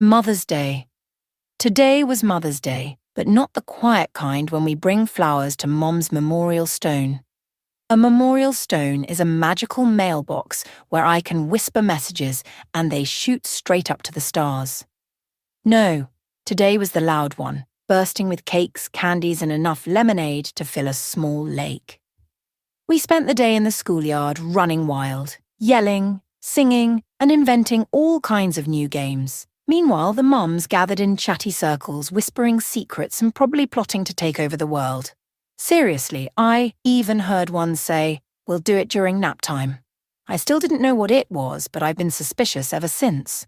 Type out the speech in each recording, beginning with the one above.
Mother's Day. Today was Mother's Day, but not the quiet kind when we bring flowers to Mom's memorial stone. A memorial stone is a magical mailbox where I can whisper messages and they shoot straight up to the stars. No, today was the loud one, bursting with cakes, candies, and enough lemonade to fill a small lake. We spent the day in the schoolyard running wild, yelling, singing, and inventing all kinds of new games. Meanwhile, the mums gathered in chatty circles, whispering secrets and probably plotting to take over the world. Seriously, I even heard one say, "We'll do it during nap time." I still didn't know what it was, but I've been suspicious ever since.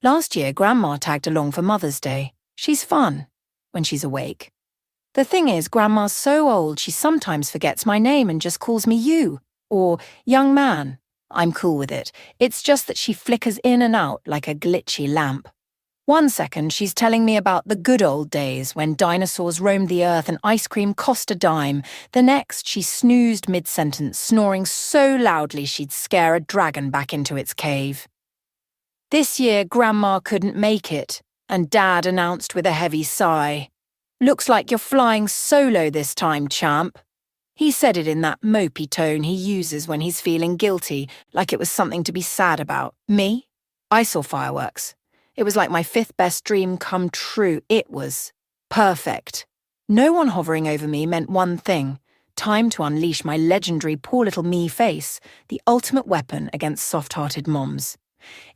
Last year, Grandma tagged along for Mother's Day. She's fun, when she's awake. The thing is, Grandma's so old she sometimes forgets my name and just calls me you, or young man. I'm cool with it. It's just that she flickers in and out like a glitchy lamp. One second, she's telling me about the good old days when dinosaurs roamed the earth and ice cream cost a dime. The next, she snoozed mid-sentence, snoring so loudly she'd scare a dragon back into its cave. This year, Grandma couldn't make it, and Dad announced with a heavy sigh, "Looks like you're flying solo this time, champ." He said it in that mopey tone he uses when he's feeling guilty, like it was something to be sad about. Me? I saw fireworks. It was like my fifth best dream come true. It was perfect. No one hovering over me meant one thing: time to unleash my legendary poor little me face, the ultimate weapon against soft-hearted moms.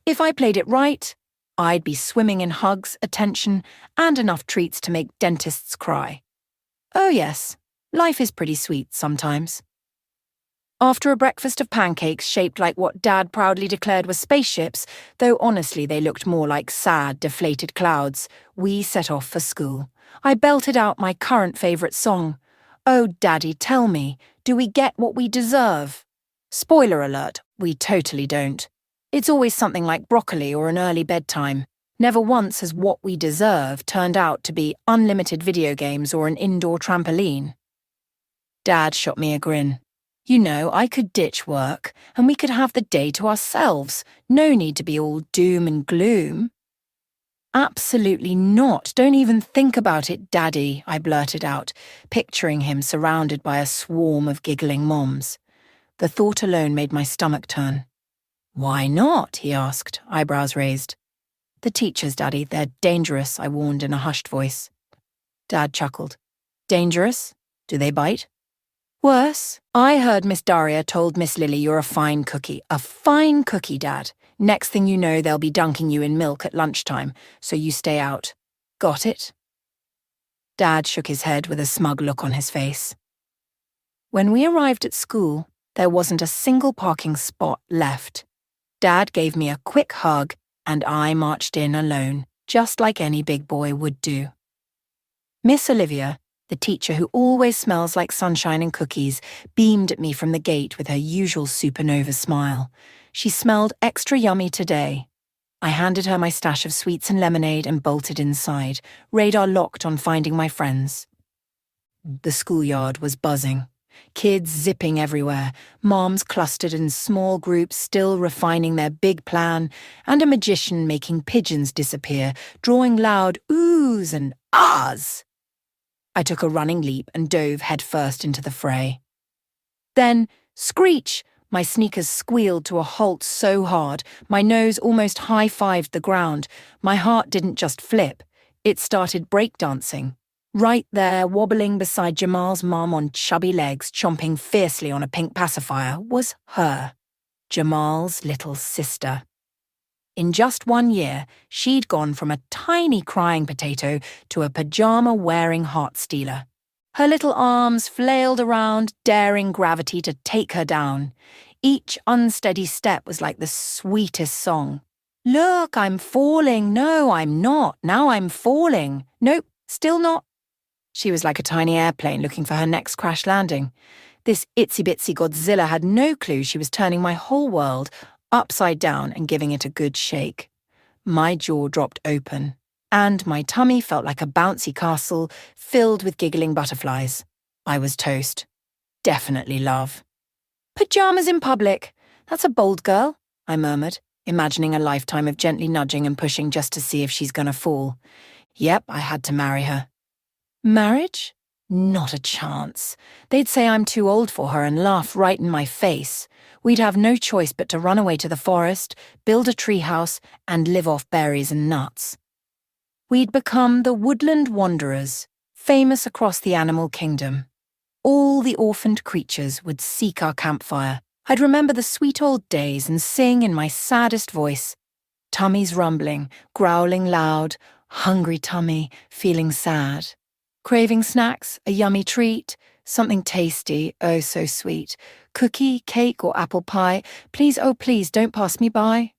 If I played it right, I'd be swimming in hugs, attention, and enough treats to make dentists cry. Oh yes. Life is pretty sweet sometimes. After a breakfast of pancakes shaped like what Dad proudly declared were spaceships, though honestly they looked more like sad, deflated clouds, we set off for school. I belted out my current favourite song. Oh, Daddy, tell me, do we get what we deserve? Spoiler alert, we totally don't. It's always something like broccoli or an early bedtime. Never once has what we deserve turned out to be unlimited video games or an indoor trampoline. Dad shot me a grin. You know, I could ditch work, and we could have the day to ourselves. No need to be all doom and gloom. Absolutely not. Don't even think about it, Daddy, I blurted out, picturing him surrounded by a swarm of giggling moms. The thought alone made my stomach turn. Why not? He asked, eyebrows raised. The teachers, Daddy, they're dangerous, I warned in a hushed voice. Dad chuckled. Dangerous? Do they bite? Worse, I heard Miss Daria told Miss Lily you're a fine cookie. A fine cookie, Dad. Next thing you know, they'll be dunking you in milk at lunchtime, so you stay out. Got it? Dad shook his head with a smug look on his face. When we arrived at school, there wasn't a single parking spot left. Dad gave me a quick hug, and I marched in alone, just like any big boy would do. Miss Olivia, the teacher who always smells like sunshine and cookies, beamed at me from the gate with her usual supernova smile. She smelled extra yummy today. I handed her my stash of sweets and lemonade and bolted inside, radar locked on finding my friends. The schoolyard was buzzing. Kids zipping everywhere, moms clustered in small groups still refining their big plan, and a magician making pigeons disappear, drawing loud oohs and ahs. I took a running leap and dove headfirst into the fray. Then, screech! My sneakers squealed to a halt so hard, my nose almost high-fived the ground. My heart didn't just flip, it started breakdancing. Right there, wobbling beside Jamal's mom on chubby legs, chomping fiercely on a pink pacifier, was her, Jamal's little sister. In just 1 year, she'd gone from a tiny crying potato to a pajama-wearing heart stealer. Her little arms flailed around, daring gravity to take her down. Each unsteady step was like the sweetest song. Look, I'm falling. No, I'm not. Now I'm falling. Nope, still not. She was like a tiny airplane looking for her next crash landing. This itsy-bitsy Godzilla had no clue she was turning my whole world upside down and giving it a good shake. My jaw dropped open, and my tummy felt like a bouncy castle filled with giggling butterflies. I was toast. Definitely love. Pajamas in public. That's a bold girl, I murmured, imagining a lifetime of gently nudging and pushing just to see if she's gonna fall. Yep, I had to marry her. Marriage? Not a chance. They'd say I'm too old for her and laugh right in my face. We'd have no choice but to run away to the forest, build a treehouse, and live off berries and nuts. We'd become the woodland wanderers, famous across the animal kingdom. All the orphaned creatures would seek our campfire. I'd remember the sweet old days and sing in my saddest voice. Tummies rumbling, growling loud, hungry tummy, feeling sad. Craving snacks, a yummy treat, something tasty, oh so sweet. Cookie, cake, or apple pie, please, oh please, don't pass me by.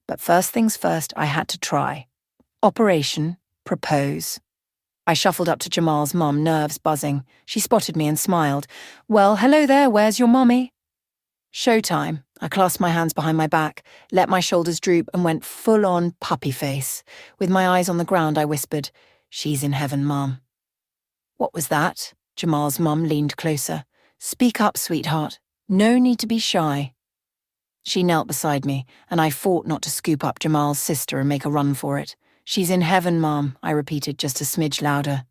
But first things first, I had to try. Operation Propose. I shuffled up to Jamal's mum, nerves buzzing. She spotted me and smiled. Well, hello there, where's your mommy? Showtime. I clasped my hands behind my back, let my shoulders droop, and went full-on puppy face. With my eyes on the ground, I whispered, "She's in heaven, Mum." What was that? Jamal's mum leaned closer. Speak up, sweetheart. No need to be shy. She knelt beside me, and I fought not to scoop up Jamal's sister and make a run for it. She's in heaven, Mum, I repeated just a smidge louder.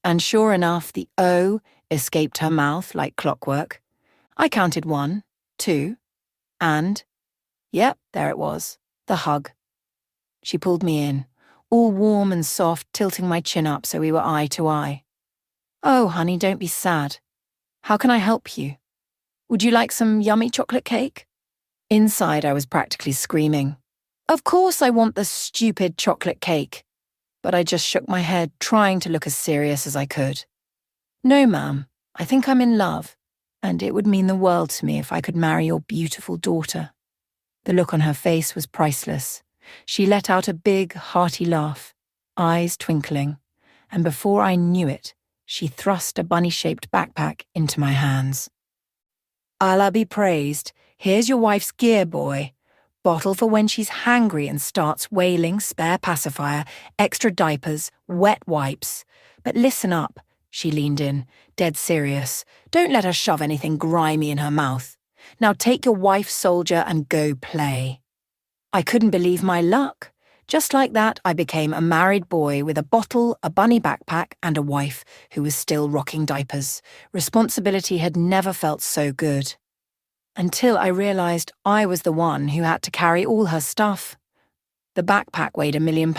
And sure enough, the O escaped her mouth like clockwork. I counted 1, 2, and... Yep, there it was, the hug. She pulled me in, all warm and soft, tilting my chin up so we were eye to eye. Oh, honey, don't be sad. How can I help you? Would you like some yummy chocolate cake? Inside, I was practically screaming. Of course I want the stupid chocolate cake. But I just shook my head, trying to look as serious as I could. No, ma'am, I think I'm in love, and it would mean the world to me if I could marry your beautiful daughter. The look on her face was priceless. She let out a big, hearty laugh, eyes twinkling, and before I knew it, she thrust a bunny-shaped backpack into my hands. Allah be praised, here's your wife's gear, boy. Bottle for when she's hangry and starts wailing, spare pacifier, extra diapers, wet wipes. But listen up, she leaned in, dead serious. Don't let her shove anything grimy in her mouth. Now take your wife, soldier, and go play. I couldn't believe my luck. Just like that, I became a married boy with a bottle, a bunny backpack, and a wife who was still rocking diapers. Responsibility had never felt so good. Until I realized I was the one who had to carry all her stuff. The backpack weighed £1 million.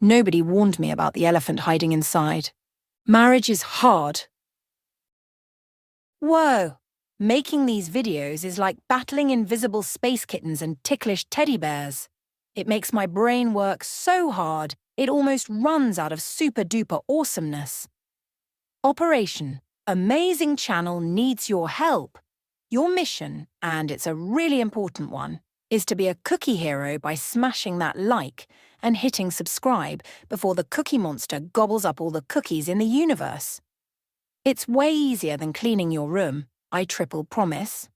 Nobody warned me about the elephant hiding inside. Marriage is hard. Whoa! Making these videos is like battling invisible space kittens and ticklish teddy bears. It makes my brain work so hard, it almost runs out of super-duper awesomeness. Operation Amazing Channel needs your help. Your mission, and it's a really important one, is to be a cookie hero by smashing that like and hitting subscribe before the cookie monster gobbles up all the cookies in the universe. It's way easier than cleaning your room, I triple promise.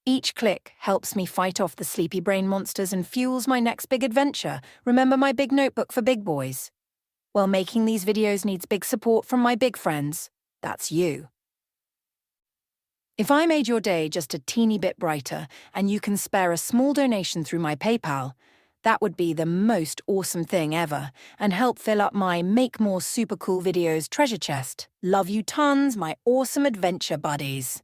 Each click helps me fight off the sleepy brain monsters and fuels my next big adventure. Remember my big notebook for big boys? Well, making these videos needs big support from my big friends. That's you. If I made your day just a teeny bit brighter and you can spare a small donation through my PayPal, that would be the most awesome thing ever and help fill up my Make More Super Cool Videos treasure chest. Love you tons, my awesome adventure buddies.